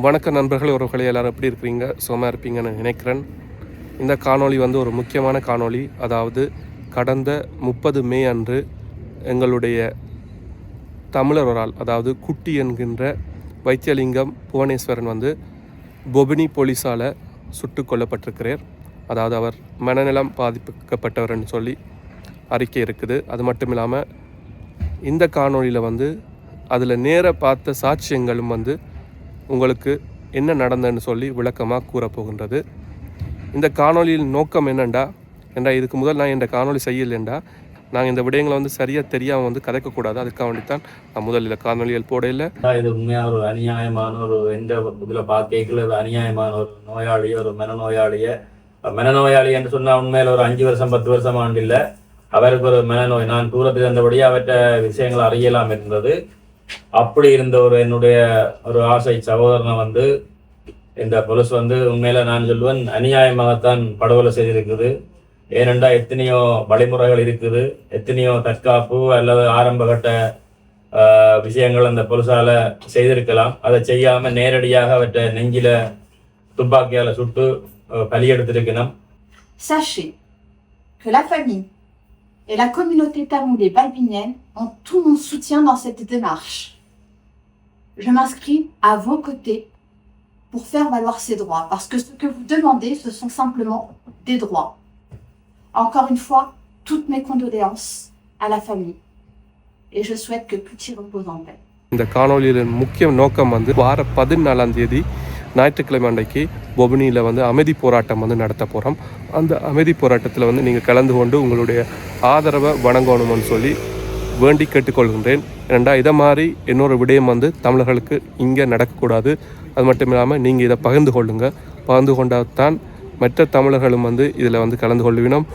வணக்க நண்பர்கள், உறவுகளை எல்லோரும் எப்படி இருக்கிறீங்க? சுகமாக இருப்பீங்கன்னு நினைக்கிறேன். இந்த காணொளி ஒரு முக்கியமான காணொளி. அதாவது கடந்த 30 மே அன்று எங்களுடைய தமிழர் ஒரு ஆள், அதாவது குட்டி என்கின்ற வைத்தியலிங்கம் புவனேஸ்வரன் பொபினி போலீஸால் சுட்டு கொல்லப்பட்டிருக்கிறார். அதாவது அவர் மனநலம் பாதிக்கப்பட்டவர்னு சொல்லி அறிக்கை இருக்குது. அது மட்டும் இல்லாமல் இந்த காணொளியில் அதில் நேர பார்த்த சாட்சியங்களும் உங்களுக்கு என்ன நடந்ததுன்னு சொல்லி விளக்கமாக கூறப்போகின்றது. இந்த காணொலியில் நோக்கம் என்னென்னா இதுக்கு முதல் நான் இந்த காணொலி செய்யலைண்டா நாங்கள் இந்த விடயங்களை சரியாக தெரியாமல் கதைக்கக்கூடாது. அதுக்காக வேண்டித்தான் நான் முதலில் காணொலிகள் போடையில். இது உண்மையாக ஒரு அநியாயமான ஒரு எந்த இதில் பார்க்கல அநியாயமான ஒரு நோயாளியை, ஒரு மனநோயாளி என்று சொன்னால் உண்மையில் ஒரு 5 வருஷம் 10 வருஷம் ஆண்டு இல்லை, அவருக்கு ஒரு மனநோய். நான் தூரத்தில் இருந்தபடியே அவற்றை விஷயங்கள் அறியலாம் இருந்தது. அப்படி இருந்த ஒரு என்னுடைய ஒரு ஆசை சகோதரனை இந்த போலீஸ் உண்மையில நான் சொல்லுவேன் அநியாயமாகத்தான் படுகொலை செய்திருக்குது. ஏனென்றா எத்தனையோ வழிமுறைகள் இருக்குது, எத்தனையோ தற்காப்பு அல்லது ஆரம்பகட்ட விஷயங்கள் அந்த போலீஸால செய்திருக்கலாம். அதை செய்யாம நேரடியாக அவற்றை நெஞ்சில துப்பாக்கியால சுட்டு பலி எடுத்திருக்கணும். Sachez que la famille et la communauté tamoule et balbinienne ont tout mon soutien dans cette démarche. Je m'inscris à vos côtés pour faire valoir ces droits, parce que ce que vous demandez, ce sont simplement des droits. Encore une fois, toutes mes condoléances à la famille, et je souhaite que Pucci repose en paix. இந்த காணொலியின் முக்கிய நோக்கம் வார 14ஆம் தேதி ஞாயிற்றுக்கிழமை அன்றைக்கு பொபினியில் அமைதி போராட்டம் நடத்த போகிறோம். அந்த அமைதி போராட்டத்தில் நீங்கள் கலந்து கொண்டு உங்களுடைய ஆதரவை வழங்கணும்னு சொல்லி வேண்டி கேட்டுக்கொள்கின்றேன். ஏனெண்டா இதை மாதிரி இன்னொரு விடயம் தமிழர்களுக்கு இங்கே நடக்கக்கூடாது. அது மட்டும் இல்லாமல் நீங்கள் இதை பகிர்ந்து கொள்ளுங்கள். பகிர்ந்து கொண்டால் தான் மற்ற தமிழர்களும் இதில் கலந்து கொள்ளுவினோம்.